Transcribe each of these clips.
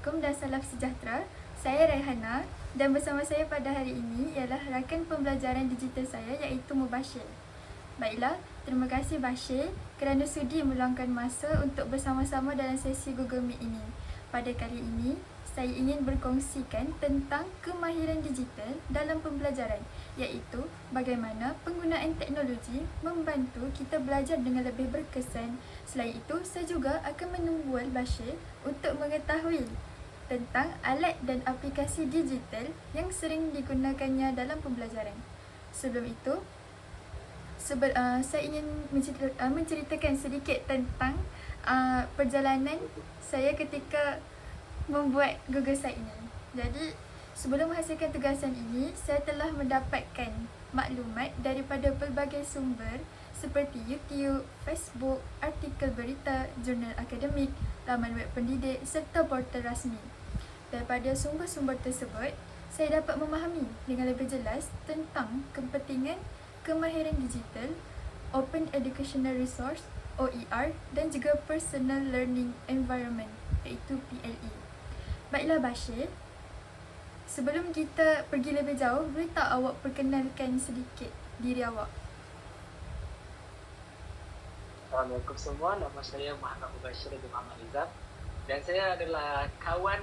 Assalamualaikum dan salam sejahtera. Saya Raihana dan bersama saya pada hari ini ialah rakan pembelajaran digital saya iaitu Mubashir. Baiklah, terima kasih Bashir kerana sudi meluangkan masa untuk bersama-sama dalam sesi Google Meet ini. Pada kali ini, saya ingin berkongsikan tentang kemahiran digital dalam pembelajaran, iaitu bagaimana penggunaan teknologi membantu kita belajar dengan lebih berkesan. Selain itu, saya juga akan menunggu Bashir untuk mengetahui tentang alat dan aplikasi digital yang sering digunakannya dalam pembelajaran. Sebelum itu, saya ingin menceritakan sedikit tentang perjalanan saya ketika membuat Google Site ini. Jadi, sebelum menghasilkan tugasan ini, saya telah mendapatkan maklumat daripada pelbagai sumber seperti YouTube, Facebook, artikel berita, jurnal akademik, laman web pendidik serta portal rasmi. Daripada sumber-sumber tersebut, saya dapat memahami dengan lebih jelas tentang kepentingan kemahiran digital, Open Educational Resource (OER) dan juga Personal Learning Environment iaitu PLE. Baiklah Bashir, sebelum kita pergi lebih jauh, boleh tak awak perkenalkan sedikit diri awak? Assalamualaikum semua, nama saya Muhammad Mubashir bin Muhammad Rizal dan saya adalah kawan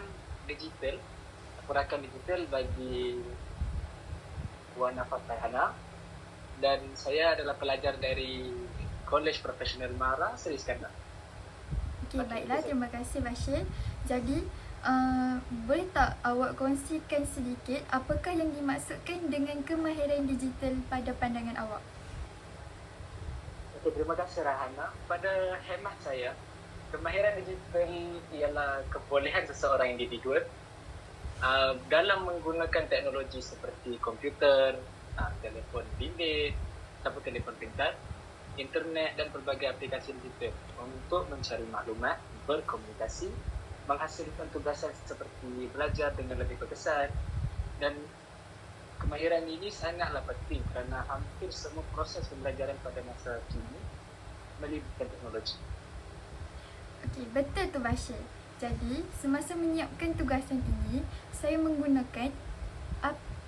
digital, rakan digital bagi Puan Nafas Raihana, dan saya adalah pelajar dari College Profesional Mara, Seri Iskandar. Okey, baiklah, terima kasih Bashir. Jadi, boleh tak awak kongsikan sedikit apakah yang dimaksudkan dengan kemahiran digital pada pandangan awak? Okey, terima kasih Raihana. Pada hemat saya, kemahiran digital ialah kebolehan seseorang individu dalam menggunakan teknologi seperti komputer, telefon bimbit, ataupun telefon pintar, internet dan pelbagai aplikasi digital untuk mencari maklumat, berkomunikasi, menghasilkan tugasan seperti belajar dengan lebih berkesan. Dan kemahiran ini sangatlah penting kerana hampir semua proses pembelajaran pada masa kini melibatkan teknologi. Okey, betul tu Bashir. Jadi, semasa menyiapkan tugasan ini, saya menggunakan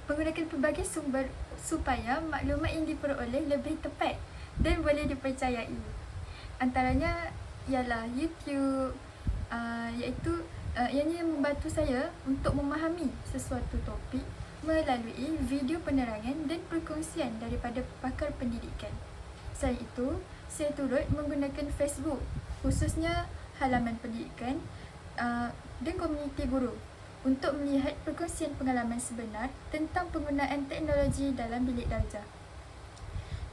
pelbagai sumber supaya maklumat yang diperoleh lebih tepat dan boleh dipercayai. Antaranya ialah YouTube, iaitu ianya membantu saya untuk memahami sesuatu topik melalui video penerangan dan perkongsian daripada pakar pendidikan. Selain itu, saya turut menggunakan Facebook, khususnya halaman pendidikan dan komuniti guru untuk melihat perkongsian pengalaman sebenar tentang penggunaan teknologi dalam bilik darjah.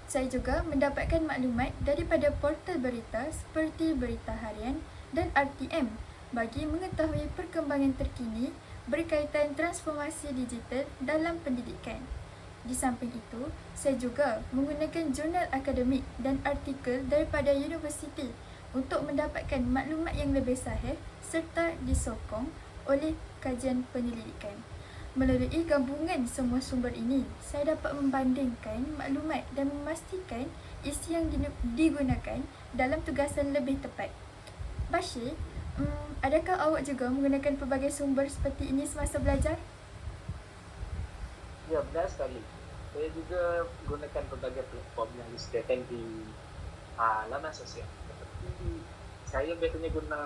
Saya juga mendapatkan maklumat daripada portal berita seperti Berita Harian dan RTM bagi mengetahui perkembangan terkini berkaitan transformasi digital dalam pendidikan. Di samping itu, saya juga menggunakan jurnal akademik dan artikel daripada universiti untuk mendapatkan maklumat yang lebih sahih serta disokong oleh kajian penyelidikan. Melalui gabungan semua sumber ini, saya dapat membandingkan maklumat dan memastikan isi yang digunakan dalam tugasan lebih tepat. Bashir, adakah awak juga menggunakan pelbagai sumber seperti ini semasa belajar? Ya, benar sekali. Saya juga menggunakan pelbagai platform yang disediakan di laman sosial. Seperti saya biasanya guna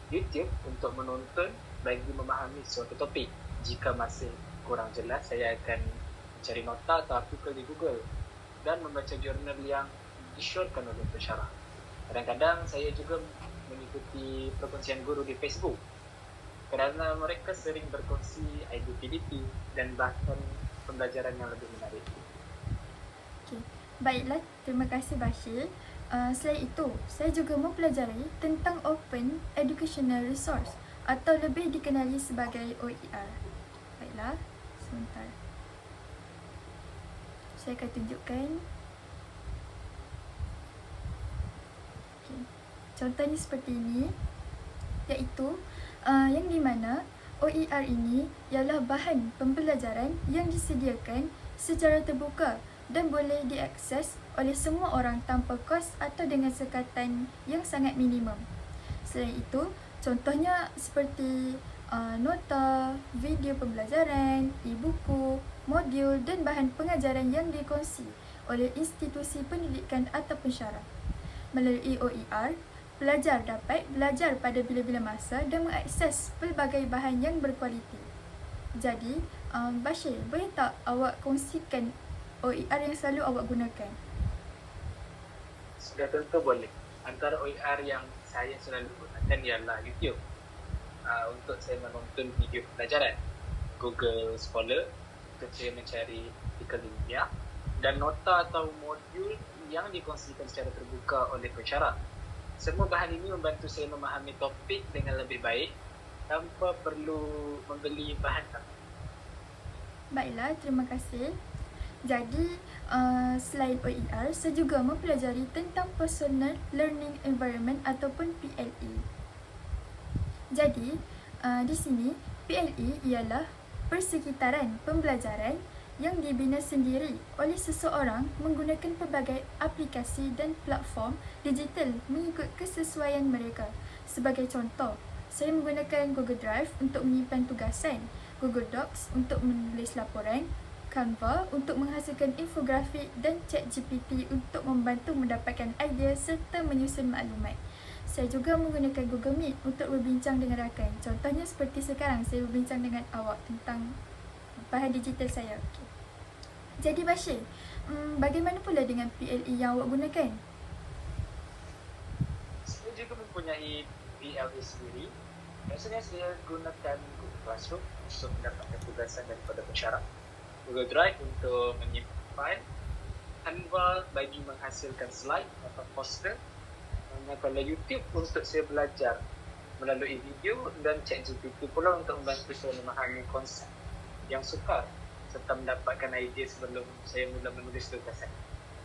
YouTube untuk menonton bagi memahami suatu topik. Jika masih kurang jelas, saya akan mencari nota atau artikel di Google dan membaca jurnal yang disyorkan oleh pensyarah. Kadang-kadang saya juga mengikuti perkongsian guru di Facebook kerana mereka sering berkongsi idea PDP dan bahkan pembelajaran yang lebih menarik. Okay. Baiklah, terima kasih Bashir. Selain itu, saya juga mempelajari tentang Open Educational Resource atau lebih dikenali sebagai OER. Baiklah, sebentar. Saya akan tunjukkan. Okay. Contohnya seperti ini, iaitu yang di mana OER ini ialah bahan pembelajaran yang disediakan secara terbuka dan boleh diakses oleh semua orang tanpa kos atau dengan sekatan yang sangat minimum. Selain itu, contohnya seperti nota, video pembelajaran, e-buku, modul dan bahan pengajaran yang dikongsi oleh institusi pendidikan ataupun syarah. Melalui OER, pelajar dapat belajar pada bila-bila masa dan mengakses pelbagai bahan yang berkualiti. Jadi, Bashir, boleh tak awak kongsikan OER yang selalu awak gunakan? Sudah tentu boleh. Antara OER yang saya selalu gunakan ialah YouTube. Untuk saya menonton video pembelajaran, Google Scholar untuk saya mencari artikel ilmiah, dan nota atau modul yang dikongsikan secara terbuka oleh pensyarah. Semua bahan ini membantu saya memahami topik dengan lebih baik tanpa perlu membeli bahan tambahan. Baiklah, terima kasih. Jadi, selain OER, saya juga mempelajari tentang Personal Learning Environment ataupun PLE. Jadi, di sini PLE ialah persekitaran pembelajaran yang dibina sendiri oleh seseorang menggunakan pelbagai aplikasi dan platform digital mengikut kesesuaian mereka. Sebagai contoh, saya menggunakan Google Drive untuk menyimpan tugasan, Google Docs untuk menulis laporan, Canva untuk menghasilkan infografik dan ChatGPT untuk membantu mendapatkan idea serta menyusun maklumat. Saya juga menggunakan Google Meet untuk berbincang dengan rakan. Contohnya seperti sekarang saya berbincang dengan awak tentang bahan digital saya. Okay. Jadi Bashir, bagaimana pula dengan PLE yang awak gunakan? Saya juga mempunyai PLE sendiri. Biasanya saya gunakan Google Classroom untuk mendapatkan tugasan daripada pensyarah, Google Drive untuk menyimpan, Canva bagi menghasilkan slide atau poster, kalau YouTube untuk saya belajar melalui video, dan ChatGPT pula untuk membantu saya memahami konsep yang sukar serta mendapatkan idea sebelum saya mula menulis tugasan.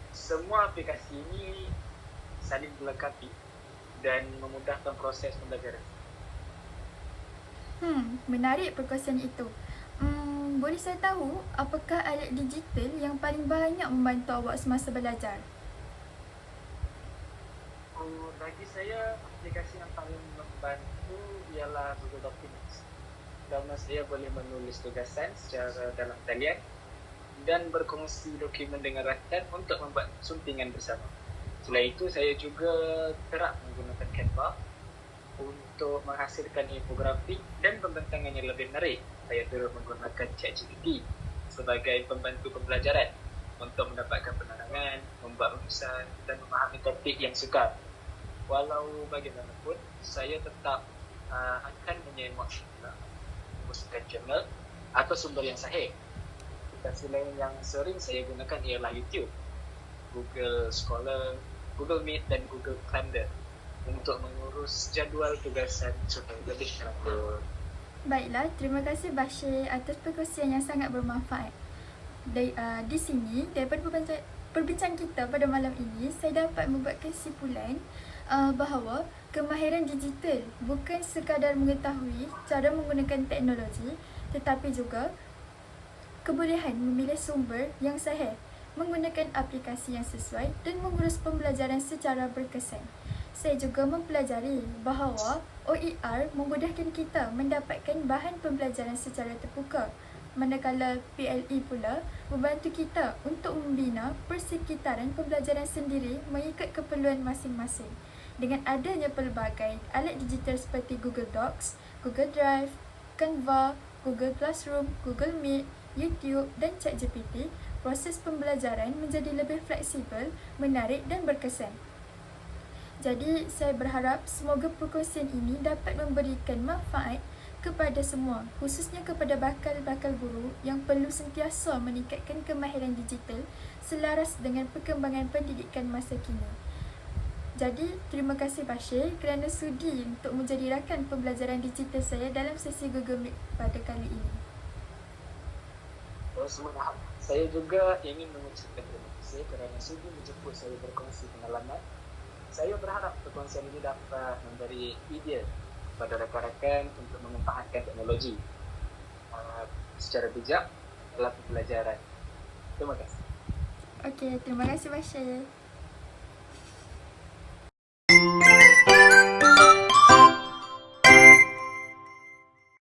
Semua aplikasi ini saling melengkapi dan memudahkan proses pembelajaran. Menarik perkongsian itu. Boleh saya tahu apakah alat digital yang paling banyak membantu awak semasa belajar? Bagi saya, aplikasi yang paling membantu ialah Google Documents. Kerana saya boleh menulis tugasan secara dalam talian dan berkongsi dokumen dengan rakan untuk membuat suntingan bersama. Selain itu, saya juga kerap menggunakan Canva untuk menghasilkan infografik dan pembentangan yang lebih menarik. Saya turut menggunakan ChatGPT sebagai pembantu pembelajaran untuk mendapatkan penerangan, membuat rumusan dan memahami topik yang sukar. Walau bagaimanapun, saya tetap akan menyemak pupusan jurnal atau sumber yang sahih. Aplikasi lain yang sering saya gunakan ialah YouTube, Google Scholar, Google Meet dan Google Calendar untuk mengurus jadual tugasan supaya lebih teratur. Baiklah, terima kasih Bashir atas perkongsian yang sangat bermanfaat. Di sini, daripada perbincangan kita pada malam ini, saya dapat membuat kesimpulan bahawa kemahiran digital bukan sekadar mengetahui cara menggunakan teknologi, tetapi juga kebolehan memilih sumber yang sahih, menggunakan aplikasi yang sesuai dan mengurus pembelajaran secara berkesan. Saya juga mempelajari bahawa OER memudahkan kita mendapatkan bahan pembelajaran secara terbuka, manakala PLE pula membantu kita untuk membina persekitaran pembelajaran sendiri mengikut keperluan masing-masing. Dengan adanya pelbagai alat digital seperti Google Docs, Google Drive, Canva, Google Classroom, Google Meet, YouTube dan ChatGPT, proses pembelajaran menjadi lebih fleksibel, menarik dan berkesan. Jadi, saya berharap semoga perkongsian ini dapat memberikan manfaat kepada semua, khususnya kepada bakal-bakal guru yang perlu sentiasa meningkatkan kemahiran digital selaras dengan perkembangan pendidikan masa kini. Jadi, terima kasih Bashir kerana sudi untuk menjadi rakan pembelajaran digital saya dalam sesi Google Meet pada kali ini. Saya juga ingin mengucapkan terima kasih kerana sudi menjemput saya berkongsi pengalaman. Saya berharap perkongsian ini dapat memberi idea kepada rakan-rakan untuk memanfaatkan teknologi secara bijak dalam pembelajaran. Terima kasih. Okey, terima kasih Bashir.